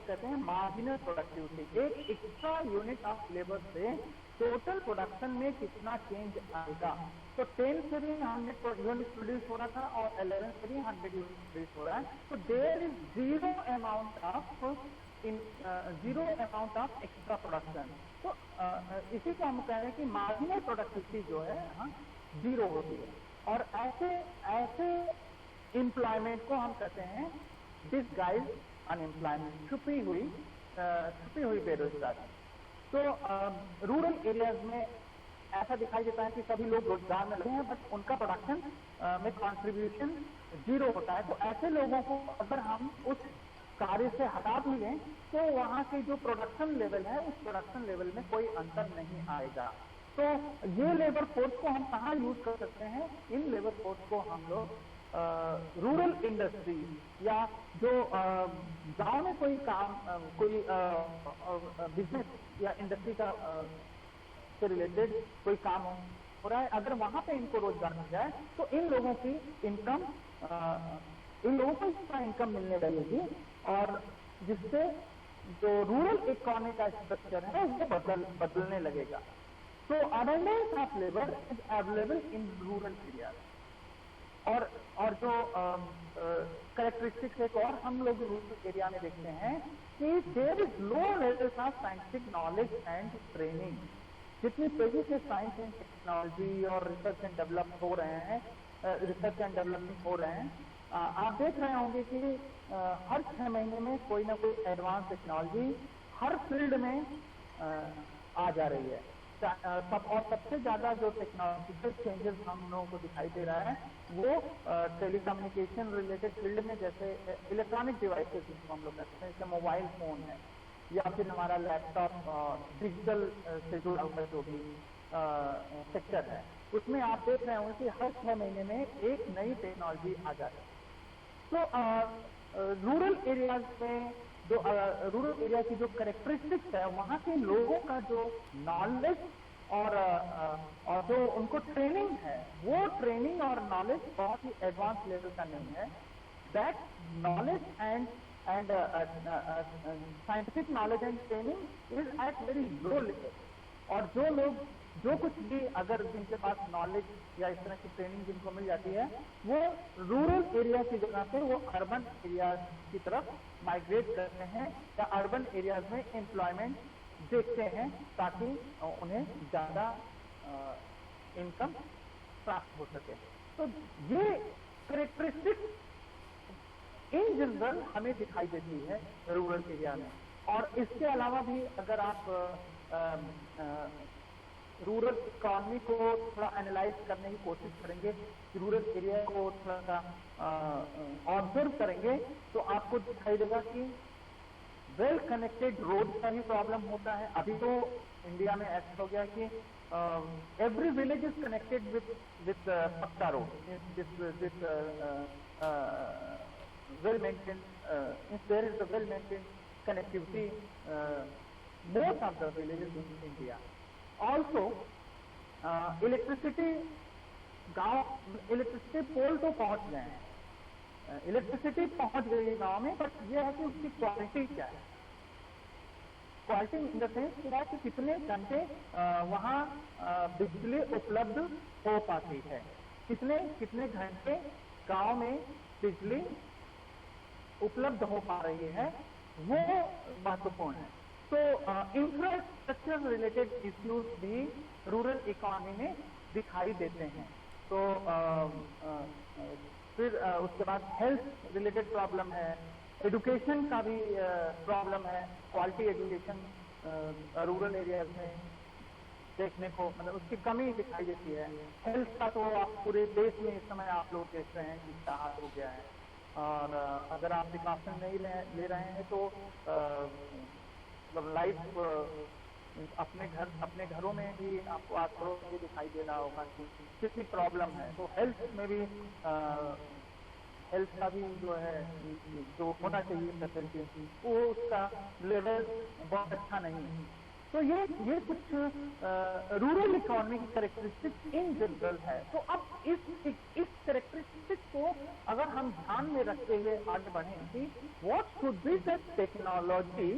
कहते हैं marginal productivity. एक एक्स्ट्रा यूनिट ऑफ लेबर से टोटल प्रोडक्शन में कितना चेंज आएगा। तो 10 से भी 100 यूनिट प्रोड्यूस हो रहा था और 11 से भी 100 यूनिट प्रोड्यूस हो रहा है। तो there is zero amount of extra production. तो इसी को हम कह रहे हैं कि मार्जिनल प्रोडक्टिविटी जो है जीरो होती है। और ऐसे एम्प्लॉयमेंट को हम कहते हैं डिसगाइज अनएम्प्लॉयमेंट, छुपी हुई बेरोजगारी। तो रूरल एरियाज में ऐसा दिखाई देता है कि सभी लोग रोजगार में लगे हैं, बट उनका प्रोडक्शन में कंट्रीब्यूशन जीरो होता है। तो ऐसे लोगों को अगर हम उस कार्य से हटा भी लें तो वहाँ के जो प्रोडक्शन लेवल है उस प्रोडक्शन लेवल में कोई अंतर नहीं आएगा। तो ये लेबर फोर्स को हम कहाँ यूज कर सकते हैं? इन लेबर फोर्स को हम लोग रूरल इंडस्ट्री या जो गांव में कोई काम कोई बिजनेस या इंडस्ट्री का से रिलेटेड कोई काम हो रहा है, अगर वहां पे इनको रोजगार मिल जाए तो इन लोगों को इसका इनकम मिलने लगेगी और जिससे जो रूरल इकोनॉमी का स्ट्रक्चर है वो बदलने लगेगा। तो abundance of labour is available in rural area. और जो कैरेक्टरिस्टिक्स एक और हम लोग रूरल एरिया में देखते हैं कि there is low levels of scientific knowledge and training. जितनी तेजी से साइंस एंड टेक्नोलॉजी और रिसर्च एंड डेवलपमेंट हो रहे हैं, आप देख रहे होंगे कि हर 6 महीने में कोई ना कोई एडवांस टेक्नोलॉजी हर फील्ड में आ जा रही है। और सबसे ज्यादा जो टेक्नोलॉजिकल चेंजेस हम लोगों को दिखाई दे रहा है वो टेलीकम्युनिकेशन रिलेटेड फील्ड में, जैसे इलेक्ट्रॉनिक डिवाइसेस जिसको हम लोग कहते हैं, जैसे मोबाइल फोन है या फिर हमारा लैपटॉप, डिजिटल से जुड़ा हुआ जो भी सेक्टर है, उसमें आप देख रहे होंगे कि हर 6 महीने में एक नई टेक्नोलॉजी आ जाती है। तो रूरल एरियाज में जो रूरल एरिया की जो कैरेक्टरिस्टिक्स है, वहाँ के लोगों का जो नॉलेज और जो उनको ट्रेनिंग है, वो ट्रेनिंग और नॉलेज बहुत ही एडवांस लेवल का नहीं है। That knowledge and scientific knowledge and training is at very low level. और जो लोग जो कुछ भी अगर जिनके पास नॉलेज या इस तरह की ट्रेनिंग जिनको मिल जाती है, वो रूरल एरिया की जगह पे वो अर्बन एरिया की तरफ माइग्रेट करते हैं या अर्बन एरियाज में एम्प्लॉयमेंट देखते हैं ताकि उन्हें ज्यादा इनकम प्राप्त हो सके। तो ये कैरेक्टरिस्टिक्स इन जनरल हमें दिखाई देती है रूरल एरिया में। और इसके अलावा भी अगर आप रूरल इकोनॉमी को थोड़ा एनालाइज करने की कोशिश करेंगे, रूरल एरिया को थोड़ा सा ऑब्जर्व करेंगे, तो आपको दिखाई देगा कि वेल कनेक्टेड रोड का भी प्रॉब्लम होता है। अभी तो इंडिया में ऐसा हो गया कि every village is connected with पक्का road, well maintain, there is a well maintain connectivity most of the villages in India. Also, electricity pole तो पहुंच गए हैं, इलेक्ट्रिसिटी पहुंच गई है गांव में, बट ये है कि उसकी क्वालिटी क्या है। क्वालिटी इन द सेंस क्या है कि कितने घंटे वहाँ बिजली उपलब्ध हो पाती है, कितने घंटे गांव में बिजली उपलब्ध हो पा रही है, वो महत्वपूर्ण है। तो इंफ्रास्ट्रक्चर रिलेटेड इश्यूज भी रूरल इकोनॉमी में दिखाई देते हैं। तो फिर उसके बाद हेल्थ रिलेटेड प्रॉब्लम है, एजुकेशन का भी प्रॉब्लम है, क्वालिटी एजुकेशन रूरल एरियाज में देखने को मतलब उसकी कमी दिखाई देती है। हेल्थ का तो आप पूरे देश में इस समय आप लोग देख रहे हैं कि क्या हाल हो गया है, और अगर आप प्रिकॉशन नहीं ले रहे हैं तो लाइफ अपने घरों में भी आपको आस पड़ोस में दिखाई दे रहा होगा कि कितनी प्रॉब्लम है। तो हेल्थ में भी हेल्थ का भी जो है जो होना चाहिए फैसिलिटी वो उसका लेवल बहुत अच्छा नहीं है। तो ये कुछ रूरल इकोनॉमी की कैरेक्टरिस्टिक्स इन जनरल है। तो अब इस कैरेक्टरिस्टिक को अगर हम ध्यान में रखते हुए आगे बढ़ें कि what should be the technology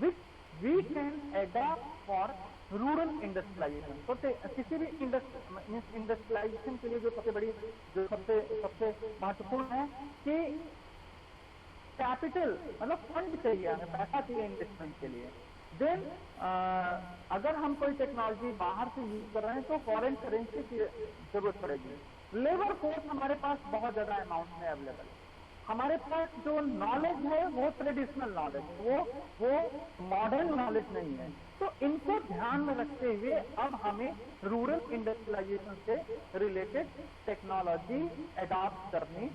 which we can adopt for rural industrialisation. तो किसी भी इंडस्ट्रियलाइजेशन के लिए जो सबसे महत्वपूर्ण है कि कैपिटल मतलब फंड चाहिए, हमें पैसा चाहिए इन्वेस्टमेंट के लिए। देन अगर हम कोई टेक्नोलॉजी बाहर से यूज कर रहे हैं तो फॉरेन करेंसी की जरूरत पड़ेगी। लेबर फोर्स हमारे पास बहुत ज्यादा अमाउंट में अवेलेबल है। हमारे पास जो नॉलेज है वो ट्रेडिशनल नॉलेज, वो मॉडर्न नॉलेज नहीं है। तो इनको ध्यान में रखते हुए अब हमें रूरल इंडस्ट्रियलाइजेशन से रिलेटेड टेक्नोलॉजी अडॉप्ट करनी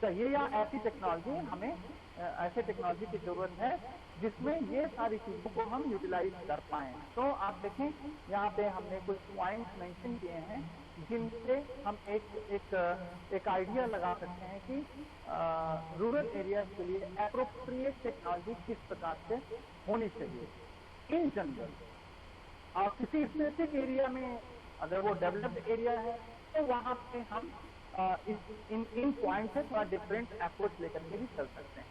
चाहिए, या ऐसी टेक्नोलॉजी हमें ऐसे टेक्नोलॉजी की जरूरत है जिसमें ये सारी चीजों को हम यूटिलाइज कर पाए। तो आप देखें यहाँ पे हमने कुछ पॉइंट्स मेंशन किए हैं जिनसे हम एक आइडिया लगा सकते हैं कि रूरल एरिया के लिए एप्रोप्रिएट टेक्नोलॉजी किस प्रकार से होनी चाहिए इन जनरल। और किसी स्पेसिफिक एरिया में अगर वो डेवलप्ड एरिया है तो वहां पे हम इन पॉइंट से थोड़ा डिफरेंट अप्रोच लेकर के भी चल सकते हैं।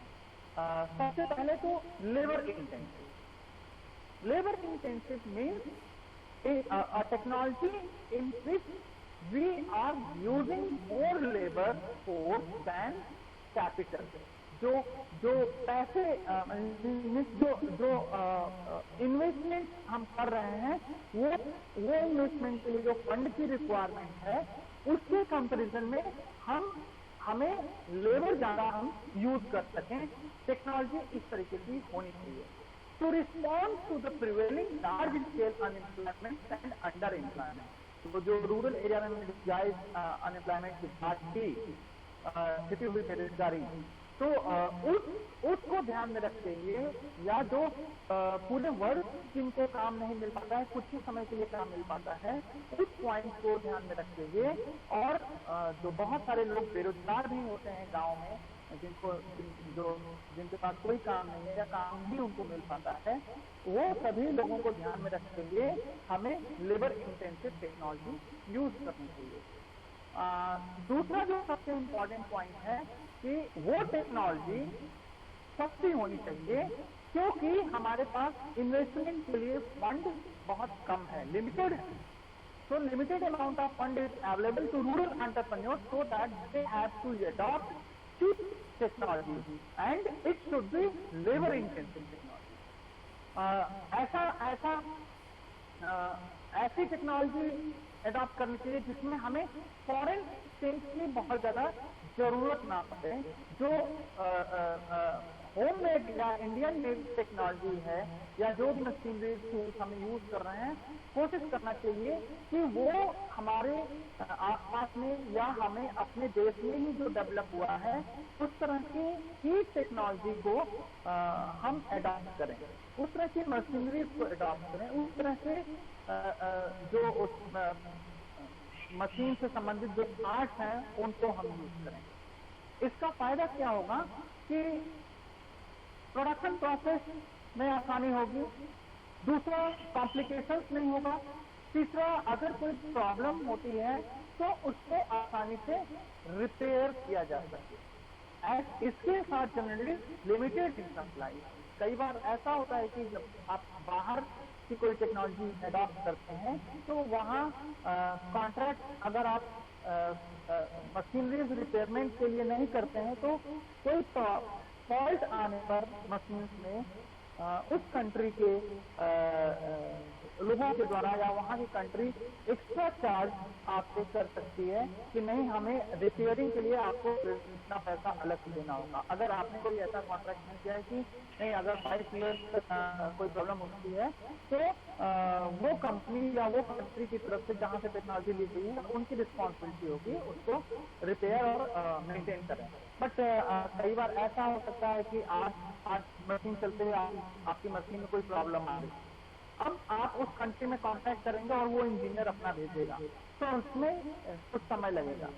सबसे पहले तो labour intensive means a technology in which we are using more labor force than capital। जो पैसे जो इन्वेस्टमेंट हम कर रहे हैं वो इन्वेस्टमेंट के लिए जो फंड की रिक्वायरमेंट है उसके कंपैरिजन में हमें लेबर ज्यादा हम यूज कर सकें। टेक्नोलॉजी इस तरीके की होनी चाहिए to respond to the prevailing large scale unemployment and underemployment. तो जो रूरल एरिया में जायज अनएम्प्लॉयमेंट की बात की, छिपी हुई बेरोजगारी, तो उसको ध्यान में रखते हुए या जो पूरे वर्ष जिनको काम नहीं मिल पाता है, कुछ ही समय के लिए काम मिल पाता है, उस पॉइंट को ध्यान में रखते हुए, और जो बहुत सारे लोग बेरोजगार भी होते हैं गांव में, जिनके पास कोई काम नहीं है या काम भी उनको मिल पाता है, वो सभी लोगों को ध्यान में रखते हुए हमें लेबर इंटेंसिव टेक्नोलॉजी यूज करनी चाहिए। दूसरा जो सबसे इम्पोर्टेंट पॉइंट है कि वो टेक्नोलॉजी सस्ती होनी चाहिए, क्योंकि हमारे पास इन्वेस्टमेंट के लिए फंड बहुत कम है, लिमिटेड है। So limited amount of fund is available to rural entrepreneurs so that they have to adopt cheap technology and it should be labor intensive technology। ऐसी टेक्नोलॉजी अडॉप्ट करनी चाहिए जिसमें हमें फॉरेन एक्सचेंज की बहुत ज्यादा जरूरत ना पड़े। जो होम मेड या इंडियन मेड टेक्नोलॉजी है या जो भी मशीनरी टूल्स हम यूज कर रहे हैं, कोशिश करना चाहिए कि वो हमारे आसपास में या हमें अपने देश में ही जो डेवलप हुआ है उस तरह की ही टेक्नोलॉजी को हम अडॉप्ट करें, उस तरह की मशीनरी को अडॉप्ट करें, उस तरह से जो उस मशीन से संबंधित जो पार्ट्स हैं उनको हम यूज करें। इसका फायदा क्या होगा कि प्रोडक्शन प्रोसेस में आसानी होगी, दूसरा कॉम्प्लिकेशंस नहीं होगा, तीसरा अगर कोई प्रॉब्लम होती है तो उसको आसानी से रिपेयर किया जा सके। इसके साथ जनरली लिमिटेड इन सप्लाई। कई बार ऐसा होता है कि जब आप बाहर की कोई टेक्नोलॉजी अडॉप्ट करते हैं तो वहाँ कॉन्ट्रैक्ट अगर आप मशीनरीज रिपेयरमेंट के लिए नहीं करते हैं तो कोई फॉल्ट आने पर मशीन में उस कंट्री के लोगों के द्वारा या वहाँ की कंट्री एक्स्ट्रा चार्ज आपसे कर सकती है कि नहीं, हमें रिपेयरिंग के लिए आपको इतना पैसा अलग से देना होगा। अगर आपने कोई ऐसा कॉन्ट्रैक्ट नहीं किया है कि नहीं, अगर 5 ईयर्स तक कोई प्रॉब्लम होती है तो वो कंपनी या वो कंट्री की तरफ से जहाँ से टेक्नोलॉजी ली गई है उनकी रिस्पॉन्सिबिलिटी होगी उसको रिपेयर और मेंटेन करें। बट कई बार ऐसा हो सकता है कि आज मशीन चलते हुए आपकी मशीन में कोई प्रॉब्लम आ गई, अब आप उस कंट्री में कांटेक्ट करेंगे और वो इंजीनियर अपना भेजेगा तो उसमें कुछ समय लगेगा,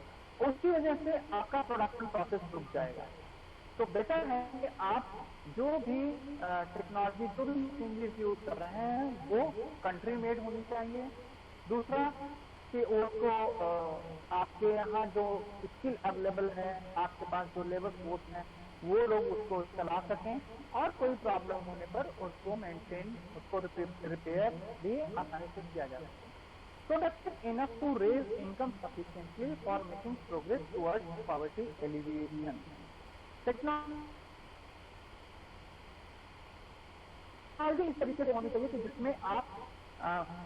उसकी वजह से आपका प्रोडक्शन प्रोसेस रुक जाएगा। तो बेटर है कि आप जो भी टेक्नोलॉजी, जो भी मशीनरीज यूज कर रहे हैं वो कंट्री मेड होनी चाहिए। दूसरा कि उसको आपके यहाँ जो स्किल अवेलेबल है, आपके पास जो लेबर फोर्स है, वो लोग उसको चला सकें और कोई प्रॉब्लम होने पर उसको मेंटेन, उसको रिपेयर भी आसानी से किया जा सके। Productive enough to raise income sufficiently for making progress towards poverty alleviation. Technology इस तरीके से होनी चाहिए कि जिसमें आप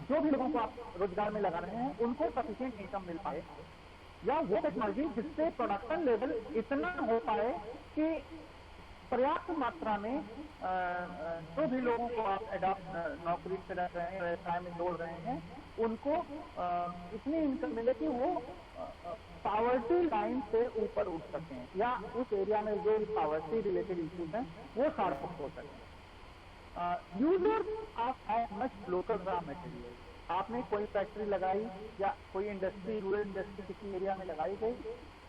जो भी लोगों को आप रोजगार में लगा रहे हैं उनको सफिशिएंट इनकम मिल पाए, या वो टेक्नोलॉजी जिससे प्रोडक्शन लेवल इतना हो पाए कि पर्याप्त मात्रा में जो भी लोगों को आप नौकरी से रख रहे हैं, व्यवसाय में जोड़ रहे हैं, उनको इतनी इनकम मिले कि वो पावर्टी लाइन से ऊपर उठ सकें, या उस एरिया में जो पावर्टी रिलेटेड इश्यूज हैं वो सॉल्व हो सकें। User of as much local raw material, आपने कोई फैक्ट्री लगाई या कोई इंडस्ट्री, रूरल इंडस्ट्री किसी एरिया में लगाई गई,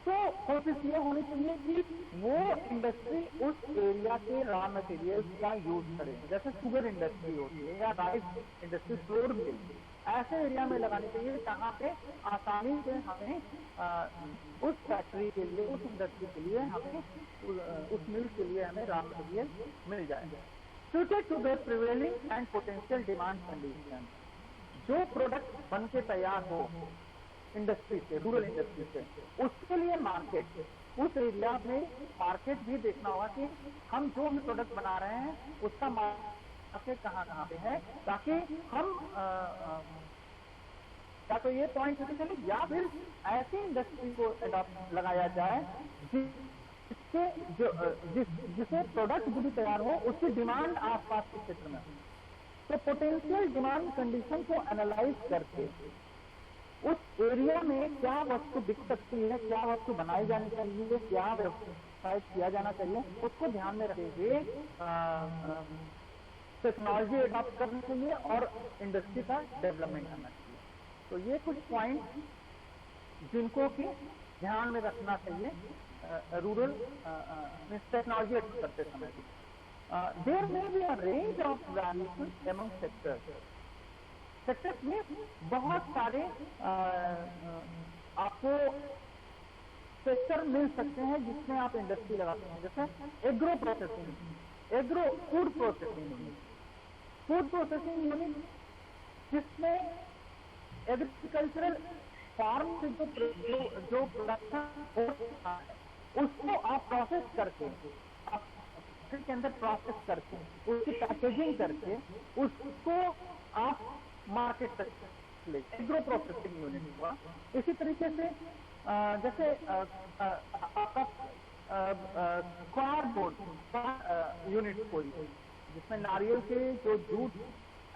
तो कोशिश ये होनी चाहिए कि वो इंडस्ट्री उस एरिया के रॉ मटेरियल्स का यूज करे। जैसे शुगर इंडस्ट्री होती है या राइस इंडस्ट्री, फ्लोर मिल, ऐसे एरिया में लगानी चाहिए जहाँ पे आसानी से हमें उस फैक्ट्री के लिए, उस इंडस्ट्री के लिए, हमें उस मिल के लिए हमें रॉ मटेरियल मिल जाएगा। Suited to their prevailing and potential demand condition, जो प्रोडक्ट बन के तैयार हो इंडस्ट्री से, रूरल इंडस्ट्री से, उसके लिए मार्केट, उस एरिया में मार्केट भी देखना होगा कि हम जो भी प्रोडक्ट बना रहे हैं उसका मार्केट कहाँ पे है, ताकि हम या तो ये पॉइंट होते चले या फिर ऐसी इंडस्ट्री को अडॉप्ट लगाया जाए जिसे प्रोडक्ट जो भी तैयार हो उसकी डिमांड आसपास के क्षेत्र में। तो पोटेंशियल डिमांड कंडीशन को एनालाइज करके उस एरिया में क्या वस्तु बिक सकती है, क्या वस्तु बनाई जानी चाहिए, क्या व्यवसाय किया जाना चाहिए, उसको ध्यान में रखते हुए टेक्नोलॉजी अडॉप्ट करनी चाहिए और इंडस्ट्री का डेवलपमेंट करना चाहिए। तो ये कुछ पॉइंट जिनको कि ध्यान में रखना चाहिए रूरल टेक्नोलॉजी अडॉप्ट करते समय। देयर में be a range of valuation among sectors, sectors में बहुत सारे आपको सेक्टर मिल सकते हैं जिसमें आप इंडस्ट्री लगाते हैं। जैसे agro processing, agro food processing unit, food processing unit जिसमें एग्रीकल्चरल फार्म से जो प्रोडक्शन होता है उसको आप प्रोसेस करके, के अंदर प्रोसेस करके, उसकी पैकेजिंग करके उसको आप मार्केट तक ले, एग्रो प्रोसेसिंग यूनिट हुआ। इसी तरीके से जैसे आपका कार्डबोर्ड यूनिट कोई जिसमें नारियल के जो जूट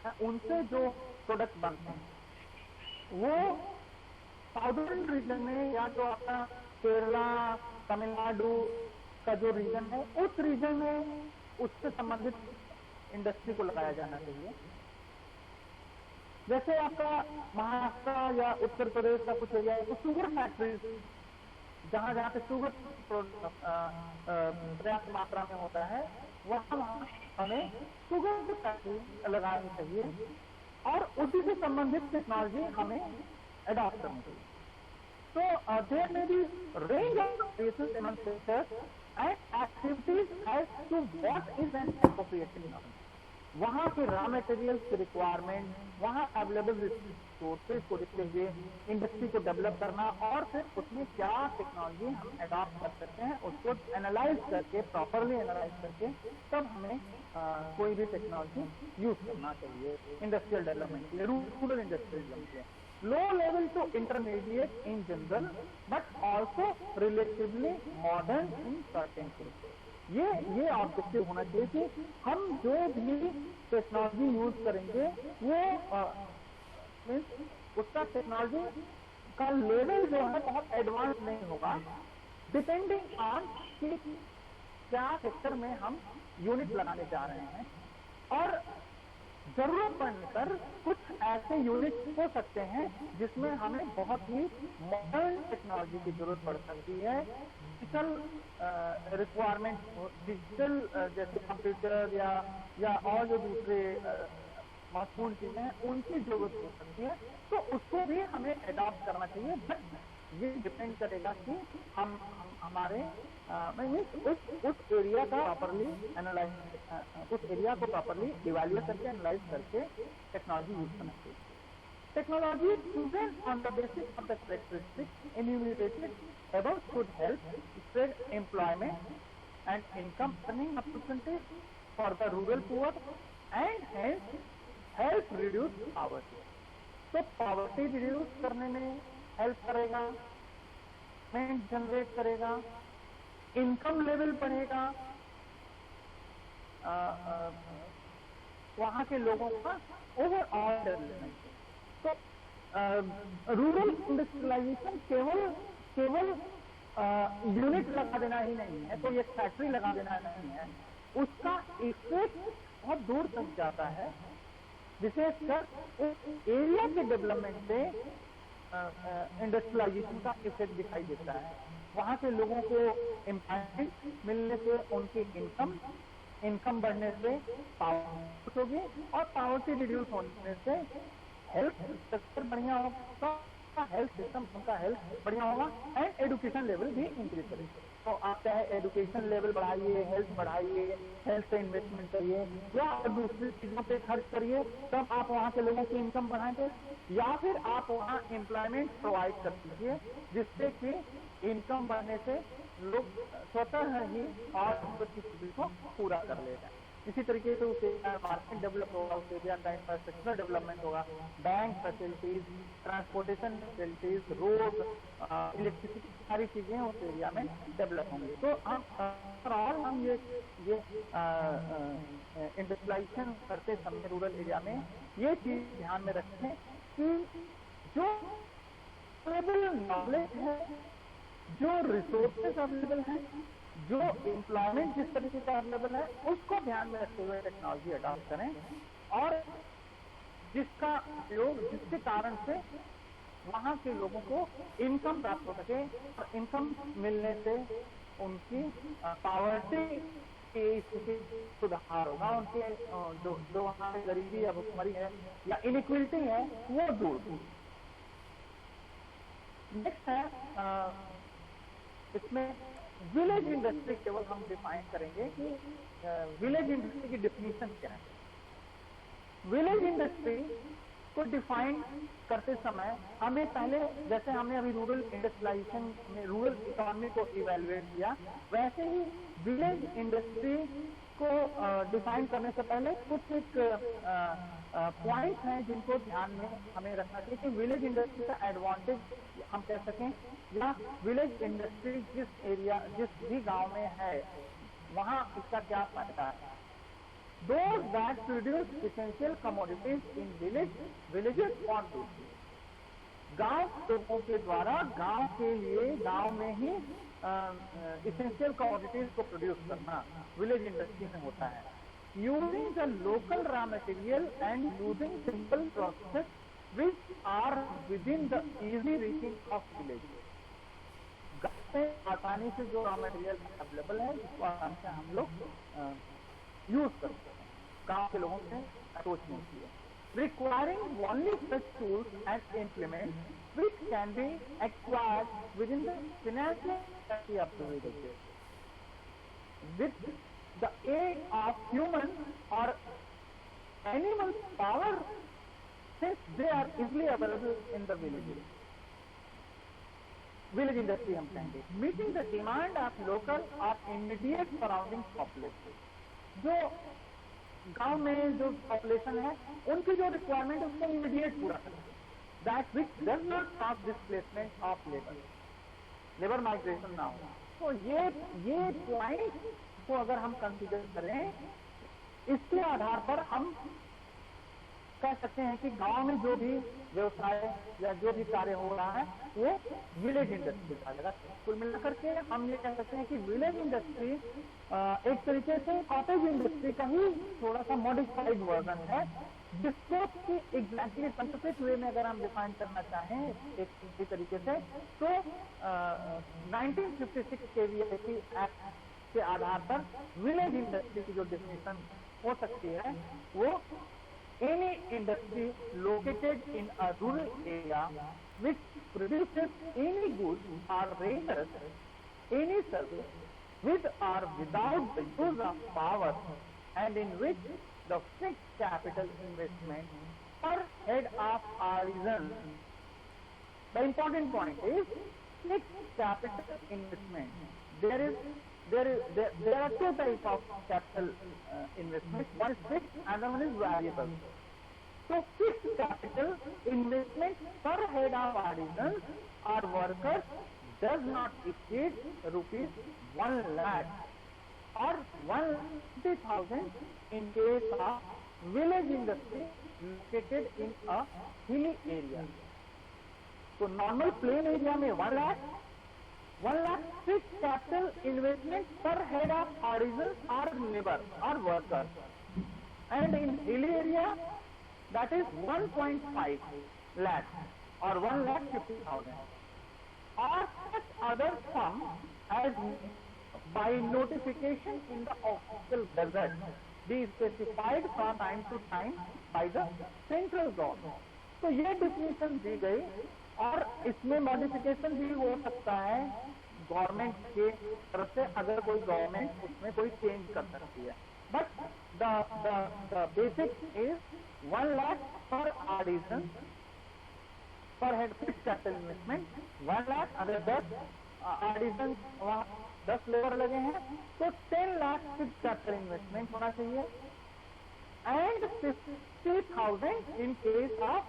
है उनसे जो प्रोडक्ट बनते हैं वो साउदर्न रीजन में या जो आपका केरला, तमिलनाडु का जो रीजन है उस रीजन में उससे संबंधित इंडस्ट्री को लगाया जाना चाहिए। जैसे आपका महाराष्ट्र या उत्तर प्रदेश का कुछ एरिया है तो शुगर फैक्ट्रीज, जहाँ जहाँ पे शुगर पर्याप्त मात्रा में होता है वहाँ हमें शुगर फैक्ट्री लगानी चाहिए और उसी से संबंधित टेक्नोलॉजी हमें अडॉप्ट करनी चाहिए। So there may be range of cases among sectors and activities as to what is an appropriate technology. वहाँ के रॉ मटेरियल्स की रिक्वायरमेंट, वहाँ अवेलेबल रिसोर्सेज को देखते हुए इंडस्ट्री को डेवलप करना और फिर उसमें क्या टेक्नोलॉजी हम अडॉप्ट कर सकते हैं उसको एनालाइज करके, प्रॉपरली एनालाइज करके तब हमें कोई भी टेक्नोलॉजी यूज करना चाहिए इंडस्ट्रियल डेवलपमेंट के लिए, रूरल इंडस्ट्रियल डेवलपमेंट के लिए। Low level to intermediate in general, but also relatively modern in certain cases. ये ऑब्जेक्टिव होना चाहिए कि हम जो भी टेक्नोलॉजी यूज करेंगे वो उसका टेक्नोलॉजी का लेवल जो है बहुत एडवांस नहीं होगा, डिपेंडिंग ऑन कि क्या सेक्टर में हम यूनिट लगाने जा रहे हैं और जरूरत पड़ने पर कुछ ऐसे यूनिट हो सकते हैं जिसमें हमें बहुत ही मॉडर्न टेक्नोलॉजी की जरूरत पड़ सकती है। डिजिटल रिक्वायरमेंट, डिजिटल जैसे कंप्यूटर या और जो दूसरे महत्वपूर्ण चीजें हैं उनकी जरूरत हो सकती है, तो उसको भी हमें अडॉप्ट करना चाहिए। बट ये डिपेंड करेगा कि हम हमारे उस एरिया का प्रॉपरली एनालाइज, उस एरिया को प्रॉपरली इवैल्यूएट करके एनालाइज करके टेक्नोलॉजी यूज करना चाहिए। Technology chosen on the basis of the characteristics enumerated above should help spread employment and income earning opportunities for the rural poor and hence help reduce poverty। तो poverty reduce करने में help करेगा, payment generate करेगा, income level बढ़ेगा, वहां के लोगों का ओवरऑल डेवलपमेंट। तो रूरल इंडस्ट्रियलाइजेशन केवल यूनिट लगा देना ही नहीं है, कोई एक फैक्ट्री लगा देना नहीं है, उसका इफेक्ट बहुत दूर तक जाता है। विशेषकर उस एरिया के डेवलपमेंट से इंडस्ट्रियलाइजेशन का इफेक्ट दिखाई देता है। वहां के लोगों को एम्प्लॉयमेंट मिलने से उनकी इनकम बढ़ने से पावर होगी और पावर्टी रिड्यूस होने से हेल्थ स्ट्रक्चर बढ़िया होगा, हेल्थ सिस्टम उनका हेल्थ बढ़िया होगा एंड एजुकेशन लेवल भी इंक्रीज करेगा। तो आप चाहे एजुकेशन लेवल बढ़ाइए, हेल्थ बढ़ाइए, हेल्थ पे इन्वेस्टमेंट करिए या दूसरी चीजों पे खर्च करिए, तब आप वहाँ के लोगों की इनकम बढ़ाएंगे, या फिर आप वहाँ एम्प्लॉयमेंट प्रोवाइड कर दीजिए जिससे कि इनकम बढ़ने से लोग स्वतः ही और चीज को पूरा कर लेगा। इसी तरीके से उस मार्केट डेवलप होगा, उस एरिया का इंफ्रास्ट्रक्चर डेवलपमेंट होगा, bank facilities, transportation facilities, road, electricity, सारी चीजें उस एरिया में डेवलप होंगी। तो हम ये इंडस्ट्रियलाइजेशन करते समय रूरल एरिया में ये चीज ध्यान में रखें कि जो अवेलेबल नॉलेज है, जो रिसोर्सेज अवेलेबल हैं, जो एम्प्लॉयमेंट जिस तरीके का अवेलेबल है, उसको ध्यान में रखते हुए टेक्नोलॉजी अडॉप्ट करें और जिसका उपयोग, जिसके कारण से वहां के लोगों को इनकम प्राप्त हो सके और इनकम मिलने से उनकी पावर्टी की स्थिति सुधार होगा, उनके जो वहां गरीबी या भुखमरी है या इनइक्वलिटी है वो दूर होगी। नेक्स्ट है इसमें विलेज इंडस्ट्री। केवल हम डिफाइन करेंगे कि विलेज इंडस्ट्री की डिफिनीशन क्या है। विलेज इंडस्ट्री को डिफाइन करते समय हमें पहले, जैसे हमने अभी रूरल इंडस्ट्रियलाइजेशन में रूरल इकोनॉमी को इवेल्युएट किया, वैसे ही विलेज इंडस्ट्री को डिफाइन करने से पहले कुछ एक पॉइंट हैं जिनको ध्यान में हमें रखना चाहिए कि विलेज इंडस्ट्री का एडवांटेज हम कह सकें, या विलेज इंडस्ट्री जिस भी गांव में है वहां इसका क्या फायदा है। Those that produce essential commodities in villages want to गांव लोगों के द्वारा गांव के लिए गांव में ही इसेंशियल कमोडिटीज को प्रोड्यूस करना विलेज इंडस्ट्री में होता है। Using the local raw material and using simple process which are within the easy reaching of village. गांव में आसानी से जो रॉ मटेरियल अवेलेबल है जिसको आसानी से हम लोग यूज करते हैं, गांव के लोगों से अप्रोच नहीं किया। Requiring only such tools and implements which can be acquired within the financial capacity of the village, with the aid of human or animal power, since they are easily available in the villages. Village industry हम कहेंगे, meeting the demand of local or immediate surrounding population। जो गांव में जो population है उनकी जो requirement है उसको इमीडिएट पूरा करें। That which does not cause displacement of labour migration ना हो। तो ये पॉइंट को अगर हम कंसीडर करें, इसके आधार पर हम कह सकते हैं कि गांव में जो भी व्यवसाय या जो भी कार्य हो रहा है वो विलेज इंडस्ट्री का जगह। कुल मिलाकर के हम ये कह सकते हैं कि विलेज इंडस्ट्री एक तरीके से कॉटेज इंडस्ट्री का ही थोड़ा सा मॉडिफाइड वर्जन है, जिसको कि एग्जैक्टली साइंटिफिक वे में अगर हम डिफाइन करना चाहें एक इसी तरीके से, तो 1956 KVIC एक्ट के आधार पर विलेज इंडस्ट्री की जो डेफिनेशन हो सकती है वो any industry located in a rural area which produces any goods or renders any service with or without the use of power and in which the fixed capital investment per head of artisan. The important point is fixed capital investment. There are two types of capital investment. One is fixed, another one is variable. So fixed capital investment per head of artisans or workers does not exceed rupees 1 lakh or 150,000 in case of village industry located in a hilly area. So normal plain area में 1 lakh fixed capital investment per head of artisans or labor or workers, and in hilly area that is 1.5 lakh or 1,50,000 or such other sum as by notification in the official gazette be specified from time to time by the central government. तो ये definition दी गई और इसमें modification भी हो सकता है government के तरफ से, अगर कोई गवर्नमेंट उसमें कोई चेंज कर सकती है, but the basic is 1 lakh per artisan per head fixed capital investment 1 lakh, अगर 10 artisan वहाँ 10 लेबर लगे हैं तो 10 लाख फिक्स्ड कैपिटल इन्वेस्टमेंट होना चाहिए, and 50,000 in case of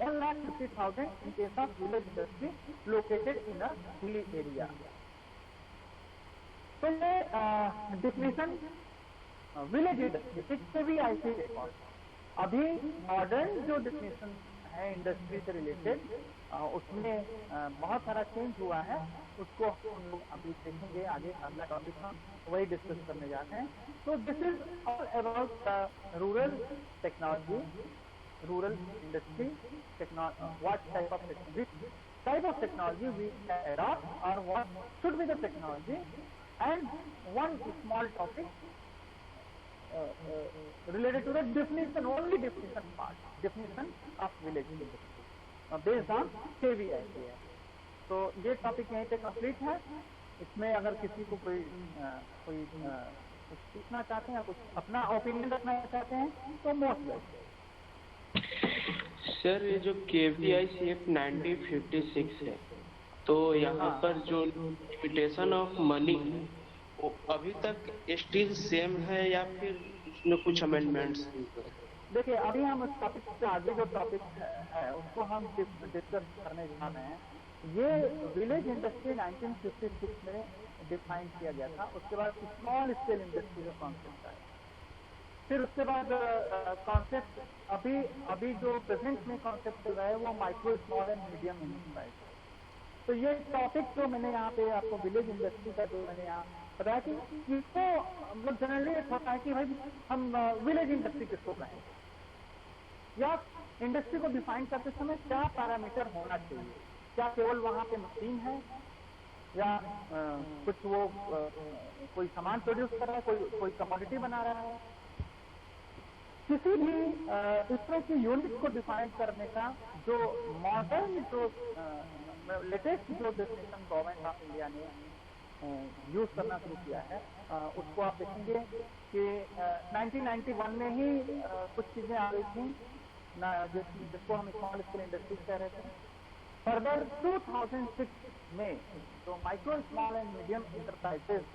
1,50,000 in case of village industry located in a hilly area. तो ये definition village industry 6 भी ऐसे रिकॉर्ड। अभी मॉडर्न जो डिफिनेशन है इंडस्ट्री से रिलेटेड उसमें बहुत सारा चेंज हुआ है, उसको हम लोग अभी देखेंगे आगे। अगला टॉपिक हम वही डिस्कस करने जाते हैं। तो this is all about rural technology, rural industry what type of technology we can adopt और what should be the technology, and one small topic related to the definition, only definition part, definition of village industry based on KVIC है। तो ये topic यहीं पे complete है। इसमें अगर किसी को कोई कुछ पूछना चाहते हैं या कुछ अपना ओपिनियन रखना चाहते हैं तो मोस्ट वेलकम। सर ये जो KVIC एक्ट 1956 है, तो यहाँ पर जो लिमिटेशन ऑफ मनी अभी तक स्टिल सेम है या फिर उसमें कुछ अमेंडमेंट्स? देखिए अभी हम उस टॉपिक से आगे जो टॉपिक है उसको हम डिस्कस करने जा रहे हैं। ये विलेज इंडस्ट्री 1956 में डिफाइन किया गया था। उसके बाद स्मॉल स्केल इंडस्ट्री का कॉन्सेप्ट आया, फिर उसके बाद कॉन्सेप्ट अभी जो प्रेजेंट में कॉन्सेप्ट चल रहा है वो micro small and medium industry. तो ये टॉपिक जो मैंने यहाँ पे आपको विलेज इंडस्ट्री का जो मैंने यहाँ बताया कि इसको मतलब जनरली होता है कि भाई हम विलेज इंडस्ट्री किसको कहें, या इंडस्ट्री को डिफाइन करते समय क्या पैरामीटर होना चाहिए, क्या केवल वहाँ पे मशीन है या कुछ वो कोई सामान प्रोड्यूस कर रहा है, कोई कमोडिटी बना रहा है। किसी भी इस तरह की यूनिट को डिफाइन करने का जो मॉडर्न जो लेटेस्ट जो डेफिनेशन गवर्नमेंट ऑफ इंडिया ने यूज करना शुरू किया है उसको आप देखेंगे कि 1991 में ही कुछ चीजें आ रही थी जिसको हम स्मॉल स्केल इंडस्ट्री कह रहे थे। फर्दर 2006 में तो micro small and medium enterprises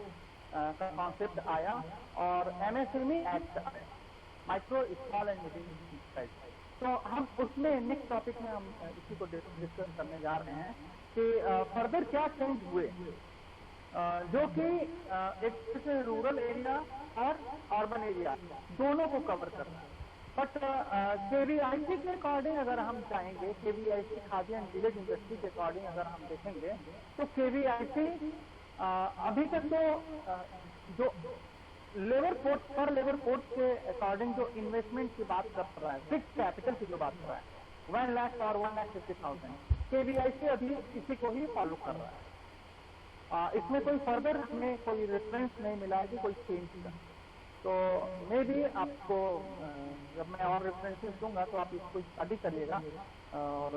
का कॉन्सेप्ट आया और MSME एक्ट आया, micro small and medium enterprise. तो हम उसमें नेक्स्ट टॉपिक में हम इसी को डिस्कस करने जा रहे हैं कि फर्दर क्या चेंज हुए जो कि एक रूरल एरिया और अर्बन एरिया दोनों को कवर कर रहा है। बट KVIC के अकॉर्डिंग अगर हम चाहेंगे, KVIC khadi and village industry के अकॉर्डिंग अगर हम देखेंगे तो KVIC अभी तक तो जो लेबर फोर्स पर लेबर फोर्स के अकॉर्डिंग जो इन्वेस्टमेंट की बात कर रहा है, फिक्स कैपिटल की जो बात कर रहा है 1 लाख और 1,50,000, KVIC अभी इसी को ही फॉलो कर रहा है। इसमें कोई फर्दर हमें कोई रेफरेंस नहीं मिला है कि कोई चेंज का, तो मे भी आपको जब मैं और रेफरेंसेस दूंगा तो आप इसको स्टडी करिएगा और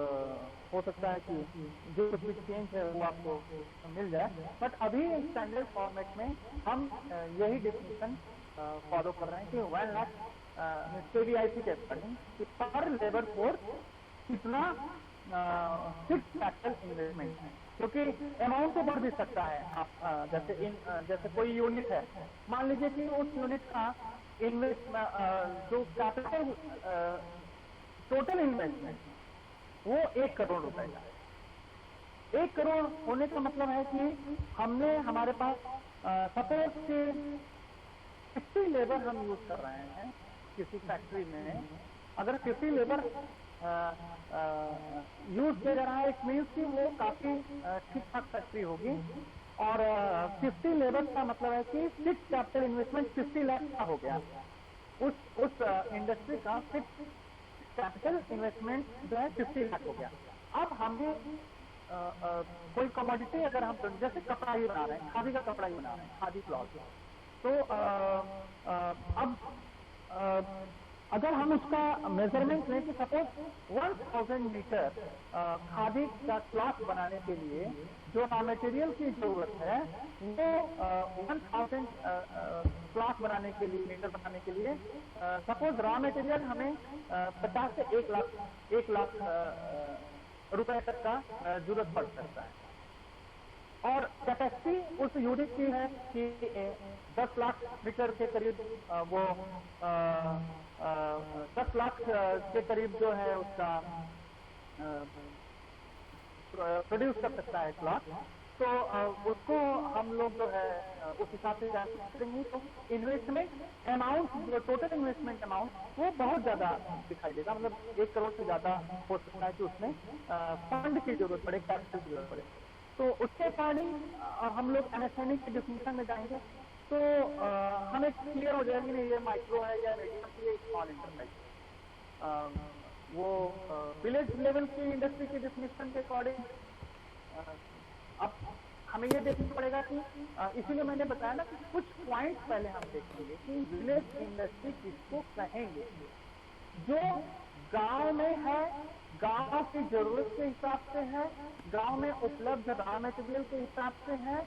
हो सकता है कि जो कुछ भी चेंज है वो आपको मिल जाए। बट अभी स्टैंडर्ड फॉर्मेट में हम यही डेफिनेशन फॉलो कर रहे हैं कि 1 लाख KVIC के अकॉर्डिंग कि पर लेबर फोर्स कितना फिक्स कैपिटल इन्वेस्टमेंट है, क्योंकि अमाउंट तो बढ़ भी सकता है। आप जैसे कोई यूनिट है, मान लीजिए कि उस यूनिट का इन्वेस्ट जो कैपिटल टोटल इन्वेस्टमेंट वो 1 करोड़ रुपए का है। 1 करोड़ होने का मतलब है कि हमने हमारे पास सपोज के 50 लेबर हम यूज कर रहे हैं किसी फैक्ट्री में। अगर 50 लेबर यूज किया जा रहा है, इट मीन्स कि वो काफी ठीक ठाक फैक्ट्री होगी। और 50 लेबर का मतलब है कि फिक्स कैपिटल इन्वेस्टमेंट 50 लाख का हो गया। उस इंडस्ट्री का फिक्स कैपिटल इन्वेस्टमेंट जो है 50 लाख हो गया। अब हमें कोई कमोडिटी अगर हम जैसे कपड़ा ही बना रहे हैं, खादी का कपड़ा ही बना रहे हैं, खादी क्लॉथ, तो अब अगर हम उसका मेजरमेंट लें कि सपोज 1000 मीटर खादी का क्लॉथ बनाने के लिए जो रॉ मटेरियल की जरूरत है वो 1000 क्लॉथ बनाने के लिए, मीटर बनाने के लिए सपोज रॉ मटेरियल हमें 50 से 1 लाख रुपए तक का जरूरत पड़ सकता है। और कैपेसिटी उस यूनिट की है कि 10 लाख मीटर के करीब वो 10 लाख के करीब जो है उसका प्रोड्यूस कर सकता है क्लॉथ। तो उसको हम लोग जो है उस हिसाब से जान करेंगे। तो इन्वेस्टमेंट अमाउंट, जो टोटल इन्वेस्टमेंट अमाउंट वो बहुत ज्यादा दिखाई देगा, मतलब 1 करोड़ से ज्यादा हो सकता है कि उसमें फंड की जरूरत पड़े, कैपिटल की जरूरत पड़े। तो उसके अकॉर्डिंग हम लोग एमएसएमई की डिफिनेशन में जाएंगे तो हमें क्लियर हो जाएगी नहीं ये माइक्रो है या मीडियम या स्मॉल इंटरप्राइज। वो विलेज लेवल की इंडस्ट्री की डिफिनेशन के अकॉर्डिंग अब हमें ये देखना पड़ेगा कि इसीलिए मैंने बताया ना कि कुछ पॉइंट्स पहले हम देखेंगे कि विलेज इंडस्ट्री किसको कहेंगे। जो गांव में है, गांव की जरूरत के हिसाब से है, गांव में उपलब्ध रॉ मटेरियल के हिसाब से है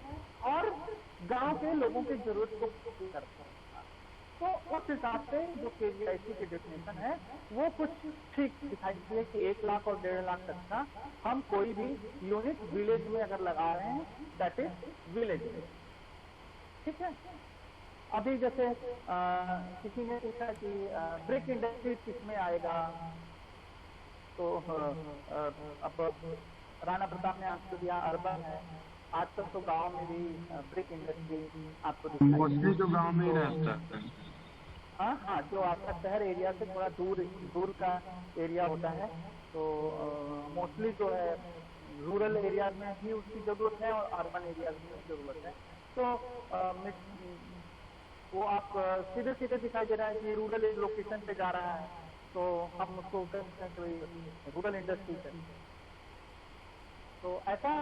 और गांव के लोगों की जरूरत को पूरी करता है। तो उस हिसाब से जो KVIC की डेफिनेशन है वो कुछ ठीक दिखाई देती है कि 1 लाख और 1.5 लाख तक का हम कोई भी यूनिट विलेज में अगर लगा रहे हैं, दैट इज विलेज। ठीक है। अभी जैसे किसी ने पूछा कि ब्रिक इंडस्ट्री किसमें आएगा, तो अब राणा प्रताप ने आपको दिया अर्बन है, आजकल तो गांव में भी ब्रिक इंडस्ट्री आपको दिखाई मोस्टली तो गांव में ही रहता है। हाँ, जो आपका शहर एरिया से थोड़ा दूर का एरिया होता है तो मोस्टली जो है रूरल एरिया में भी उसकी जरूरत है और अर्बन एरिया में भी जरूरत है। तो वो आप सीधे सीधे दिखाई दे रहा है कि रूरल लोकेशन पे जा रहा है तो हम उसको रूरल इंडस्ट्री है। तो ऐसा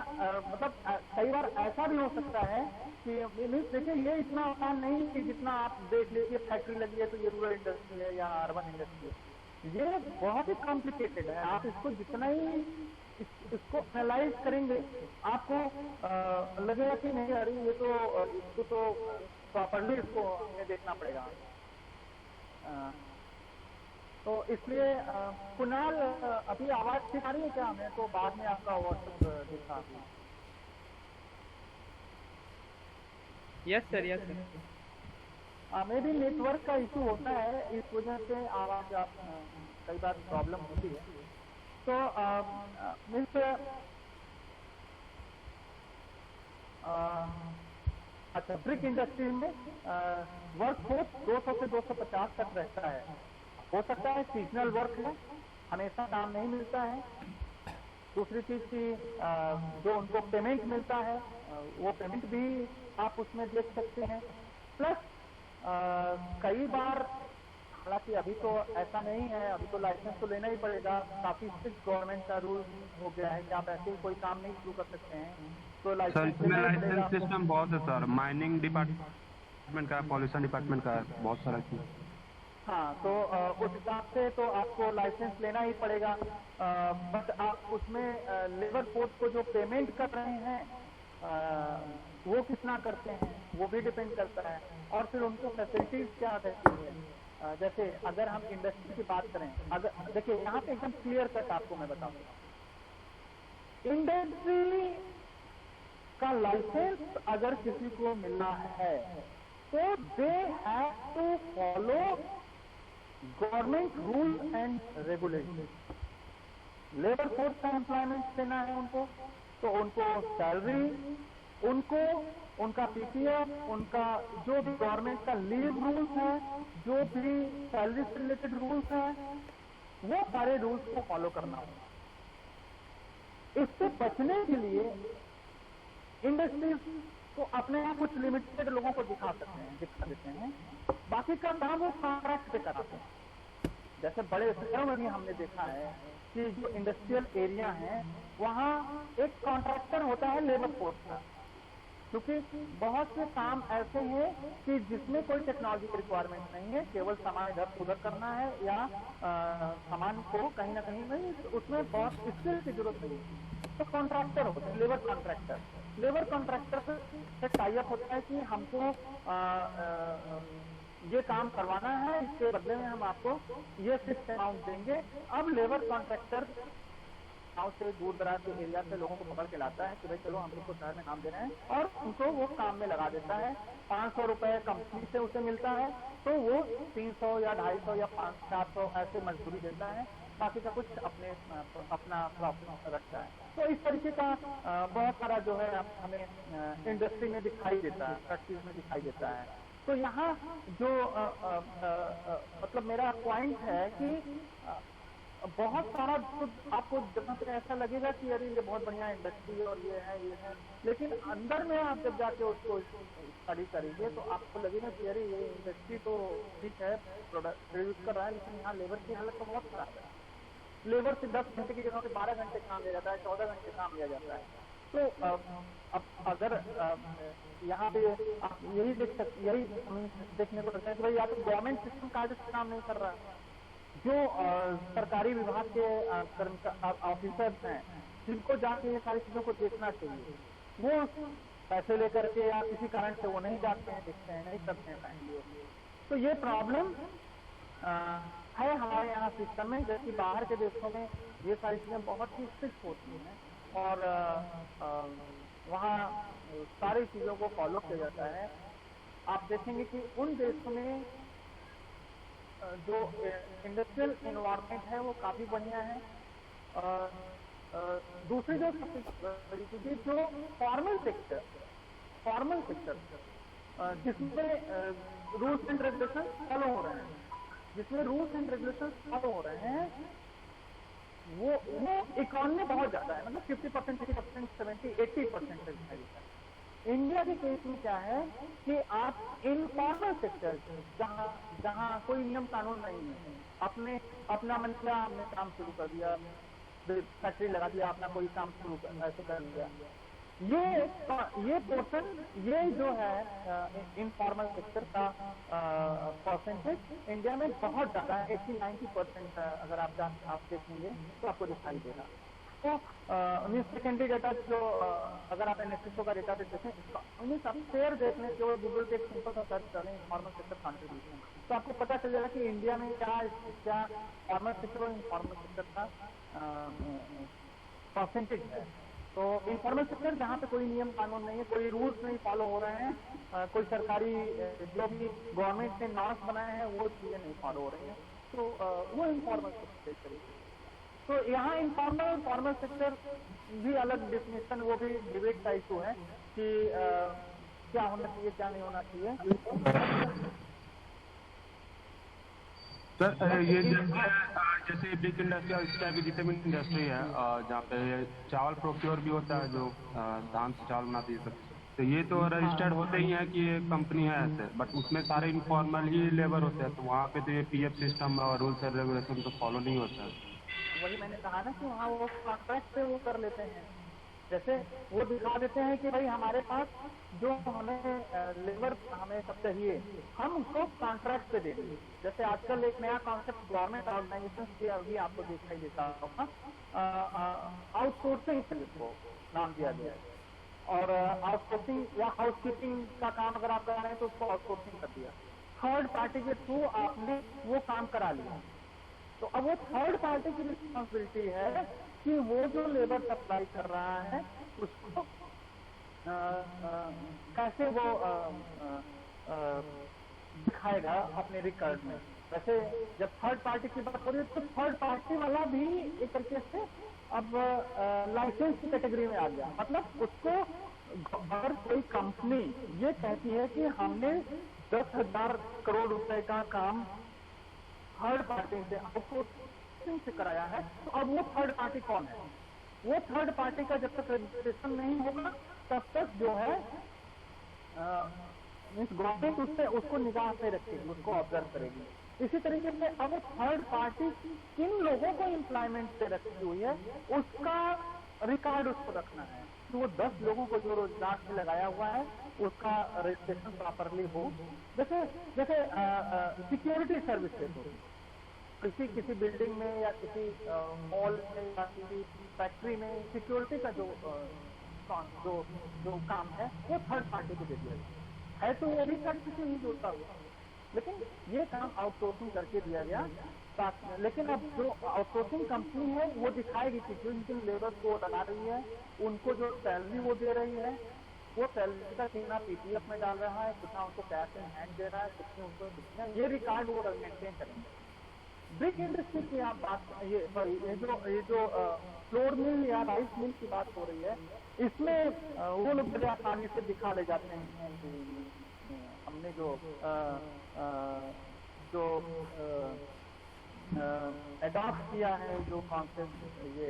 मतलब कई बार ऐसा भी हो सकता है कि देखिए ये इतना आसान नहीं कि जितना आप देख लीजिए फैक्ट्री लगी है तो ये रूरल इंडस्ट्री है या अर्बन इंडस्ट्री है। ये बहुत ही कॉम्प्लिकेटेड है। आप इसको जितना ही इसको एनालाइज करेंगे आपको लगेगा कि नहीं अरे ये तो इसको तो प्रॉपरली इसको हमें देखना पड़ेगा। तो इसलिए कुणाल अभी आवाज ठीक आ रही है क्या? हमें तो बाद में आपका व्हाट्सएप दिखा। Yes sir. मे भी नेटवर्क का इशू होता है, इस वजह से आवाज आप कई बार प्रॉब्लम होती है। तो अच्छा, ब्रिक इंडस्ट्री में वर्क फोर्स 200 से 250 तक रहता है। हो सकता है सीजनल वर्क है, हमेशा काम नहीं मिलता है। दूसरी चीज की जो उनको पेमेंट मिलता है वो पेमेंट भी आप उसमें देख सकते हैं। प्लस कई बार, हालांकि अभी तो ऐसा नहीं है, अभी तो लाइसेंस तो लेना ही पड़ेगा, काफी स्ट्रिक्ट गवर्नमेंट का रूल हो गया है कि आप ऐसे ही कोई काम नहीं शुरू कर सकते हैं, तो सर लाइसेंस इसमें लेना ही पड़ेगा लाइसेंस आपको। सिस्टम बहुत है सर, माइनिंग डिपार्टमेंट का, पॉल्यूशन डिपार्टमेंट का, बहुत सारा चीज। हाँ, तो उस हिसाब से तो आपको लाइसेंस लेना ही पड़ेगा, बट आप उसमें लेबर फोर्स को जो पेमेंट कर रहे हैं वो कितना करते हैं वो भी डिपेंड करता है, और फिर उनको फैसिलिटीज क्या रहती है। जैसे अगर हम इंडस्ट्री की बात करें, अगर देखिए यहाँ पे एकदम क्लियर कट आपको मैं बताऊँ, इंडस्ट्री का लाइसेंस अगर किसी को मिलना है तो they have to follow government rule and regulation. Labour force का एम्प्लॉयमेंट देना है उनको, तो उनको सैलरी, उनको उनका पीपीएफ, उनका जो भी गवर्नमेंट का लीव रूल्स है, जो भी सैलरी से रिलेटेड रूल्स है, वो सारे रूल्स को फॉलो करना होगा। इससे बचने के लिए इंडस्ट्रीज तो अपने यहाँ कुछ लिमिटेड लोगों को दिखा देते हैं, बाकी का काम वो कॉन्ट्रैक्ट पे कराते हैं। जैसे बड़े शहरों में भी हमने देखा है कि जो इंडस्ट्रियल एरिया है वहाँ एक कॉन्ट्रैक्टर होता है लेबर फोर्स का, क्योंकि बहुत से काम ऐसे हैं कि जिसमें कोई टेक्नोलॉजी की रिक्वायरमेंट नहीं है, केवल सामान इधर उधर करना है या सामान को कहीं ना कहीं नहीं, उसमें बहुत स्किल की जरूरत नहीं है, तो कॉन्ट्रैक्टर होता है लेबर कॉन्ट्रैक्टर। लेबर कॉन्ट्रैक्टर से टाई अप होता है कि हमको ये काम करवाना है, इसके बदले में हम आपको ये फिक्स अमाउंट देंगे। अब लेबर कॉन्ट्रैक्टर गाँव से दूर दराज के एरिया से लोगों को पकड़ के लाता है कि भाई चलो हम लोग को शहर में काम दे रहे हैं, और उनको वो काम में लगा देता है। 500 रुपए कंपनी से उसे मिलता है, तो वो 300 या 250 या 400 ऐसे मजदूरी देता है, बाकी का कुछ अपना प्रॉफिट रखता है। तो इस तरीके का बहुत सारा जो है हमें इंडस्ट्री में दिखाई देता है, फैक्ट्रीज में दिखाई देता है। तो यहाँ जो मतलब मेरा पॉइंट है कि बहुत सारा आपको जहाँ पे ऐसा लगेगा कि अरे ये बहुत बढ़िया इंडस्ट्री और ये है, लेकिन अंदर में आप जब जाके उसको स्टडी करेंगे तो आपको लगेगा कि अरे ये इंडस्ट्री तो ठीक है, प्रोडक्ट प्रोड्यूस कर रहा है, लेकिन यहाँ लेबर की हालत तो बहुत खराब है। लेबर से 10 घंटे की जगह पे 12 घंटे काम लिया जाता है, 14 घंटे काम लिया जाता है। तो अब अगर यहाँ पे आप यही देखने को लगता है कि भाई या तो गवर्नमेंट सिस्टम कायदे से काम नहीं कर रहा है, जो सरकारी विभाग के ऑफिसर्स हैं जिनको जाके ये सारी चीजों को देखना चाहिए, वो पैसे लेकर के या किसी कारण से वो नहीं जाते हैं, देखते हैं, नहीं करते हैं। तो ये प्रॉब्लम है हमारे यहाँ सिस्टम में, जबकि बाहर के देशों में ये सारी चीजें बहुत ही स्ट्रिक्ट होती हैं और वहाँ सारी चीजों को फॉलो किया जाता है। आप देखेंगे कि उन देशों में जो इंडस्ट्रियल एनवायरनमेंट है वो काफी बढ़िया है। दूसरी जो जो फॉर्मल सेक्टर जिसमें रूल्स एंड रेगुलेशन फॉलो हो रहे हैं, वो इकोनॉमी बहुत ज्यादा है, मतलब 50%, 60%, 70%, 80%। इंडिया के केस में क्या है कि आप इनफॉर्मल सेक्टर जहाँ कोई नियम कानून नहीं है, अपना मन किया, हमने काम शुरू कर दिया, फैक्ट्री लगा दिया, अपना कोई काम शुरू ऐसे कर दिया। ये पोर्शन, ये जो है इनफॉर्मल सेक्टर का परसेंटेज इंडिया में बहुत ज्यादा है, 80-90% अगर आप देखेंगे तो आपको दिखाई देगा। तो सेकेंडरी डेटा जो अगर आप एनएसएसओ का डेटा देखें, सब शेयर देखने के वो गूगल पे एक सिंपल सा सर्च करें इनफॉर्मल सेक्टर कंट्रीब्यूशन, तो आपको पता चल जाएगा कि इंडिया में क्या फॉर्मल सेक्टर और इनफॉर्मल सेक्टर का परसेंटेज है। तो इनफॉर्मल सेक्टर जहाँ पे कोई नियम कानून नहीं है, कोई रूल्स नहीं फॉलो हो रहे हैं, कोई सरकारी जो भी गवर्नमेंट ने नॉर्म्स बनाए हैं वो चीजें नहीं फॉलो हो रही हैं, तो वो इनफॉर्मल सेक्टर। तो यहाँ इनफॉर्मल फॉर्मल सेक्टर भी अलग डेफिनेशन, वो भी डिबेट का इशू है कि क्या होना चाहिए क्या नहीं होना चाहिए। सर ये जैसे बिग इंडस्ट्री और इस टाइप की जितने भी इंडस्ट्री है जहाँ पे चावल प्रोक्योर भी होता है, जो धान से चावल बनाती है सब, तो ये तो रजिस्टर्ड होते ही हैं कि ये कंपनी है ऐसे, बट उसमें सारे इनफॉर्मल ही लेबर होते हैं, तो वहाँ पे तो ये पीएफ सिस्टम और रूल्स एंड रेगुलेशन तो फॉलो नहीं होता है। वही मैंने कहा ना कि वहाँ वो कॉन्ट्रैक्ट पे वो कर लेते हैं, जैसे वो दिखा देते हैं कि भाई हमारे पास जो हमें लेबर हमें सब चाहिए, हम उसको कॉन्ट्रैक्ट पे देंगे। जैसे आजकल एक नया कॉन्सेप्ट गवर्नमेंट ऑर्गेनाइजेशन की अभी आपको दिखाई देता होगा, आउटसोर्सिंग सर्विस को नाम दिया गया है, और आउटसोर्सिंग या हाउसकीपिंग का काम अगर आप कर रहे हैं तो उसको आउटसोर्सिंग कर दिया, थर्ड पार्टी के थ्रू आपने वो काम करा लिया। तो अब वो थर्ड पार्टी की रिस्पॉन्सिबिलिटी है कि वो जो लेबर सप्लाई कर रहा है उसको कैसे वो दिखाएगा अपने रिकॉर्ड में। वैसे जब थर्ड पार्टी की बात हो रही है तो थर्ड पार्टी वाला भी एक तरीके से अब लाइसेंस की कैटेगरी में आ गया। मतलब उसको अगर कोई कंपनी ये कहती है कि हमने 10,000 करोड़ रुपए का काम थर्ड पार्टी से आउटसोर्सिंग से कराया है, तो अब वो थर्ड पार्टी कौन है? वो थर्ड पार्टी का जब तक रजिस्ट्रेशन नहीं होगा तब तक जो है गवर्नमेंट उससे उसको निगाह पे रखेगी, उसको ऑब्जर्व करेगी। इसी तरीके से अब थर्ड पार्टी किन लोगों को एम्प्लॉयमेंट पे रखी हुई है उसका रिकॉर्ड उसको रखना है, तो वो 10 लोगों को जो रोजगार से लगाया हुआ है उसका रजिस्ट्रेशन प्रॉपरली हो। जैसे जैसे सिक्योरिटी सर्विसेज हो, किसी बिल्डिंग में या किसी मॉल में या किसी फैक्ट्री में सिक्योरिटी का जो काम है वो थर्ड पार्टी को दे दिया है, तो वो भी किसी नहीं जोड़ता हुआ, लेकिन ये काम आउटसोर्सिंग करके दिया गया। लेकिन अब जो आउटसोर्सिंग कंपनी है वो दिखाएगी कि जिन लेबर को लगा रही है उनको जो सैलरी वो दे रही है, वो सैलरी का कितना पीपीएफ में डाल रहा है, कितना उनको कैश इन हैंड दे रहा है, कितने उनको, ये रिकॉर्ड वो मेंटेन करेंगे। ब्रिक इंडस्ट्री की आप बात, ये जो फ्लोर मिल या राइस मिल की बात हो रही है, इसमें वो लोग बड़े आसानी से दिखा ले जाते हैं कि हमने जो एडॉप्ट किया है जो कॉन्सेप्ट, ये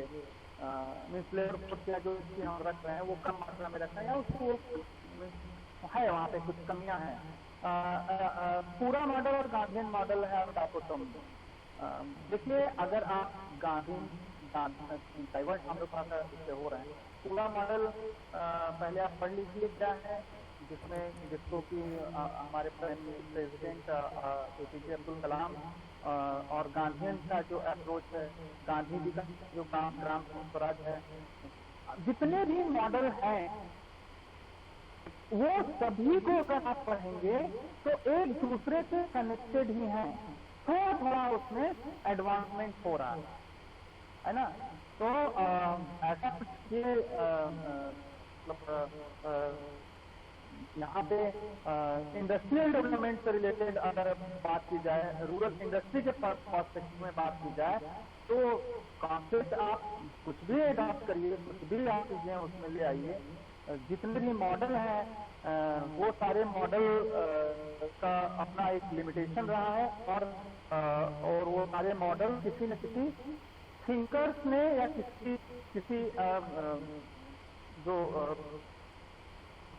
मीन्स लेबर फोर्स या जो इसकी हम रख रहे हैं वो कम मात्रा में रखना है या उसको है, वहाँ पे कुछ कमियां हैं। पूरा मॉडल और गांधीन मॉडल है डाकोटम। देखिए अगर आप गांधीन डाइवर्ट हम लोग इससे हो रहे हैं, पूरा मॉडल पहले आप पढ़ लीजिए क्या है, जिसको कि हमारे प्रेसिडेंट एपीजे अब्दुल कलाम और गांधीयन का जो अप्रोच है, गांधी जी का जो ग्राम स्वराज है, जितने भी मॉडल हैं वो सभी को अगर आप पढ़ेंगे तो एक दूसरे से कनेक्टेड ही हैं, थोड़ा थोड़ा उसमें एडवांसमेंट हो रहा है ना। तो ऐसा कुछ ये यहाँ पे इंडस्ट्रियल डेवलपमेंट से रिलेटेड अगर बात की जाए, रूरल इंडस्ट्री के पर्सपेक्टिव में बात की जाए, तो कॉन्सेप्ट आप कुछ भी अडॉप्ट करिए, कुछ भी आप चीजें उसमें ले आइए, जितने भी मॉडल हैं वो सारे मॉडल का अपना एक लिमिटेशन रहा है, और वो सारे मॉडल किसी न किसी थिंकर्स ने या किसी जो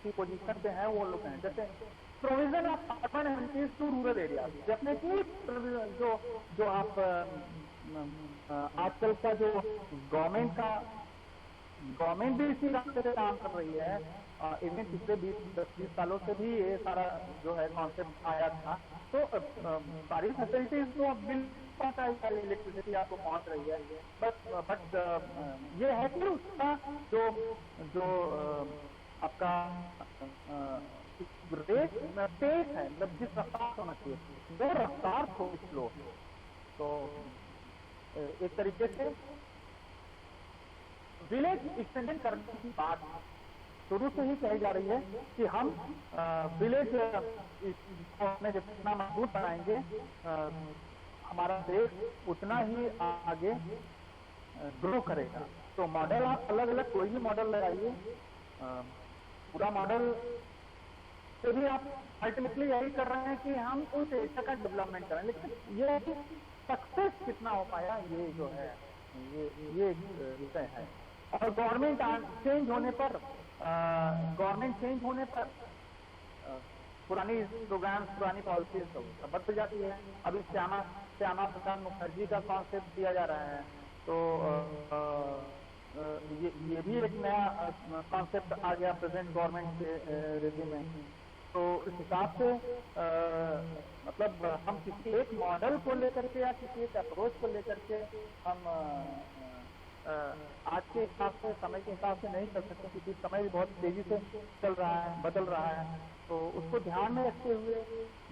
पोजीशन पे है वो लोग हैं। जैसे provision of urban amenities to rural area, definitely जो आप आजकल का जो गवर्नमेंट भी इसी रास्ते से काम कर रही है। इवन पिछले 20 सालों से भी ये सारा जो है कॉन्सेप्ट आया था, तो सारी फैसिलिटीज तो बिल पहुंचा, इलेक्ट्रिसिटी आपको पहुंच रही है, बट ये है कि उसका जो आपका रेट पेस है, मतलब जिस रफ्तार होना चाहिए वो रफ्तार थोड़ी स्लो है। तो एक तरीके से विलेज एक्सटेंशन करने की बात शुरू से ही कही जा रही है कि हम विलेज को अपने जितना मजबूत बनाएंगे हमारा देश उतना ही आगे ग्रो करेगा। तो मॉडल आप अलग अलग कोई भी मॉडल लगाइए, पूरा मॉडल से भी आप अल्टीमेटली यही कर रहे हैं कि हम उस एरिया का डेवलपमेंट करें, लेकिन ये सक्सेस कितना हो पाया ये जो है ये विषय है। और गवर्नमेंट चेंज होने पर गवर्नमेंट चेंज होने पर पुरानी प्रोग्राम पुरानी पॉलिसीज तो बदल जाती है। अभी श्यामा श्यामा प्रसाद मुखर्जी का कॉन्सेप्ट दिया जा रहा है, तो ये भी एक नया कॉन्सेप्ट आ गया प्रेजेंट गवर्नमेंट के रिव्यू में। तो इस हिसाब से मतलब हम किसी एक मॉडल को लेकर के या किसी एक अप्रोच को लेकर के हम आज के हिसाब से समय के हिसाब से नहीं कर सकते, क्योंकि समय भी बहुत तेजी से चल रहा है, बदल रहा है। तो उसको ध्यान में रखते हुए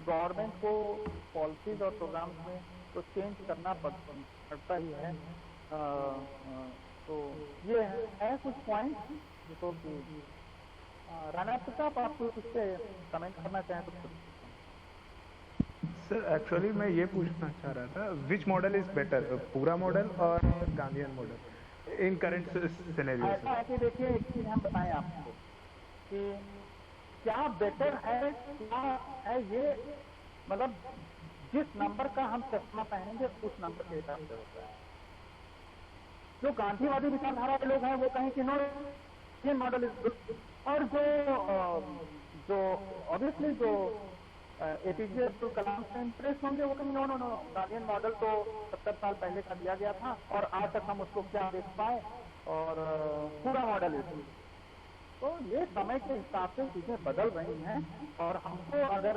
गवर्नमेंट को पॉलिसीज और प्रोग्राम्स में तो चेंज करना पड़ता ही है। तो ये है कुछ पॉइंट जो कि राणा प्रताप आप कुछ पे कमेंट करना चाहें तो। सर एक्चुअली मैं ये पूछना चाह रहा था, विच मॉडल इज बेटर, पूरा मॉडल और गांधीयन मॉडल इन करंट सिनेरियो? ऐसा है कि देखिए एक चीज हम बताएं आपको कि क्या बेटर है, क्या है ये, मतलब जिस नंबर का हम चश्मा पहनेंगे उस नंबर के हिसाब से होता है। जो गांधीवादी विचारधारा के लोग हैं वो कहें कि नो ये मॉडल इज गुड, और जो ऑब्वियसली जो एपीजे अब्दुल कलाम से इम्प्रेस होंगे वो कहेंगे no no no Gandhian model तो 70 साल पहले का दिया गया था और आज तक हम उसको क्या देख पाए, और पूरा मॉडल है। तो ये समय के हिसाब से चीजें बदल रही हैं, और हमको अगर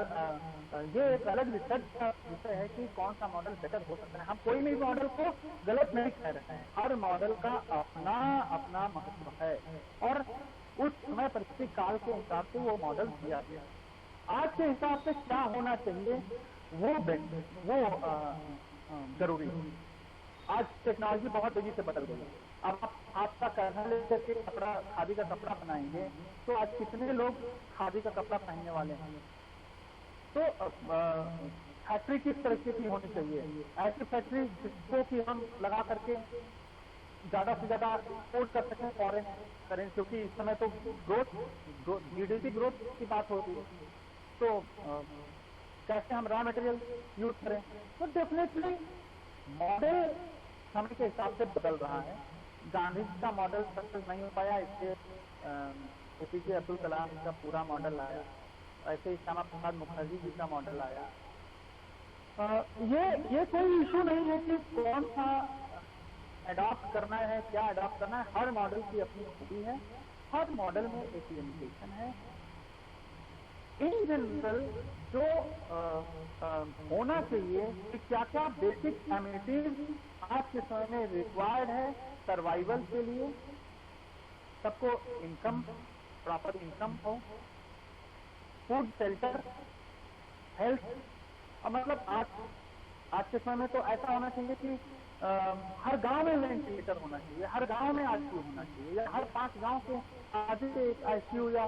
ये एक अलग रिसर्च का विषय है कि कौन सा मॉडल बेटर हो सकता है। हम कोई भी मॉडल को गलत नहीं कह रहे हैं, हर मॉडल का अपना अपना महत्व है और उस समय परिस्थिति काल के हिसाब से वो मॉडल दिया गया। आज के हिसाब से क्या होना चाहिए वो जरूरी है। आज टेक्नोलॉजी बहुत तेजी से बदल गई है। अब आपका कहना लेकर के कपड़ा, खादी का कपड़ा बनाएंगे तो आज कितने लोग खादी का कपड़ा पहनने वाले हैं। तो फैक्ट्री किस तरीके की होनी चाहिए, ऐसी फैक्ट्री जिसको कि हम लगा करके ज्यादा से ज्यादा एक्सपोर्ट कर सकें फॉरेन करें, क्योंकि इस समय तो ग्रोथ जीडीपी ग्रोथ की बात होती है। तो कैसे हम रॉ मटेरियल यूज करें, तो डेफिनेटली मॉडल समय के हिसाब से बदल रहा है। गांधी जी का मॉडल सक्सेस नहीं हो पाया, इसलिए एपीजे अब्दुल कलाम का पूरा मॉडल आया, ऐसे ही श्यामा प्रसाद मुखर्जी जी का मॉडल आया। ये कोई इशू नहीं है कि कौन सा अडॉप्ट करना है, क्या अडॉप्ट करना है। हर मॉडल की अपनी खूबी है, हर मॉडल में एक लिमिटेशन है। इन जनरल जो होना चाहिए कि क्या क्या बेसिक एमिनिटीज आज के समय में रिक्वायर्ड है सर्वाइवल के लिए, सबको इनकम, प्रॉपर इनकम हो, फूड, शेल्टर, हेल्थ, मतलब आज के समय में तो ऐसा होना चाहिए कि हर गांव में वेंटिलेटर होना चाहिए, हर गांव में आईसीयू होना चाहिए, या हर 5 गांव के आगे एक आईसीयू या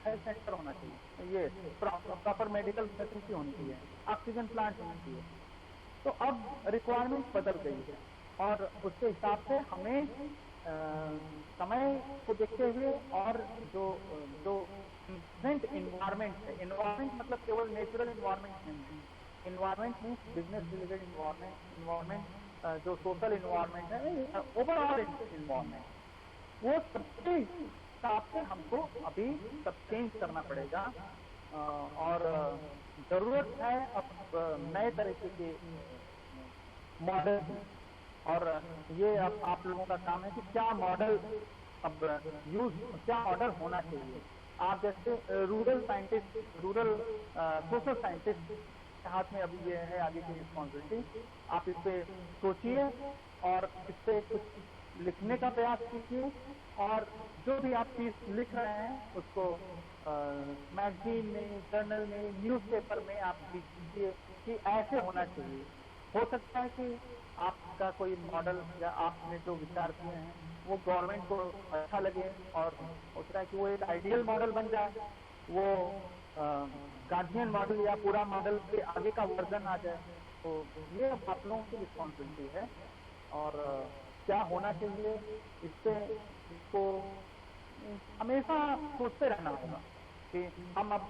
हेल्थ सेंटर होना चाहिए, ये प्रॉपर मेडिकल फैसिलिटी होनी चाहिए, ऑक्सीजन प्लांट होना चाहिए। तो अब रिक्वायरमेंट बदल गई है और उसके हिसाब से हमें समय को देखते हुए और जो इन्वायरमेंट है, इन्वायरमेंट मतलब केवल नेचुरल इन्वायरमेंट नहीं, environment means business related environment, जो सोशल इन्वायरमेंट है, ओवरऑल इन्वायरमेंट, वो सबके हिसाब से हमको अभी सब चेंज करना पड़ेगा। और जरूरत है अब नए तरीके के मॉडल, और ये अब आप लोगों का काम है कि क्या मॉडल अब क्या मॉडल होना चाहिए। आप जैसे rural scientist, rural social scientist के हाथ में अभी ये है आगे की रिस्पॉन्सिबिलिटी। आप इस पे सोचिए और इस पे कुछ लिखने का प्रयास कीजिए, और जो भी आप चीज लिख रहे हैं उसको मैगजीन में, जर्नल में, न्यूज़पेपर में आप लिखिए कि ऐसे होना चाहिए। हो सकता है कि आपका कोई मॉडल या आपने जो विचार किए हैं वो गवर्नमेंट को अच्छा लगे और हो सकता है कि वो एक आइडियल मॉडल बन जाए, वो गार्जियन मॉडल या पूरा मॉडल के आगे का वर्जन आ जाए। तो ये आप लोगों की रिस्पॉन्सिबिलिटी है, और क्या होना चाहिए इसको हमेशा सोचते रहना होगा कि हम अब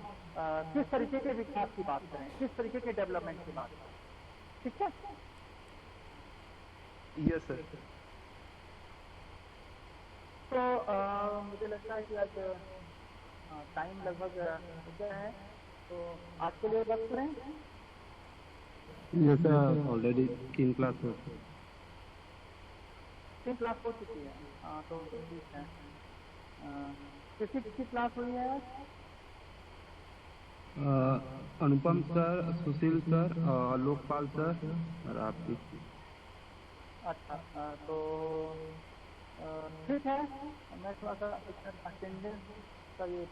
किस तरीके के विकास की बात करें, किस तरीके के डेवलपमेंट की बात करें। ठीक है? Yes sir. तो मुझे लगता है कि आज टाइम लगभग हो गया है, तो आज के लिए बस करें। जैसा ऑलरेडी 3 क्लास हो 3 क्लास हो चुकी है, हाँ तो ठीक है। किसी किसी क्लास हुई है आज? अनुपम सर, सुशील सर, लोकपाल सर और आपकी। अच्छा तो ठीक है, मैं थोड़ा सा अटेंडेंस का ये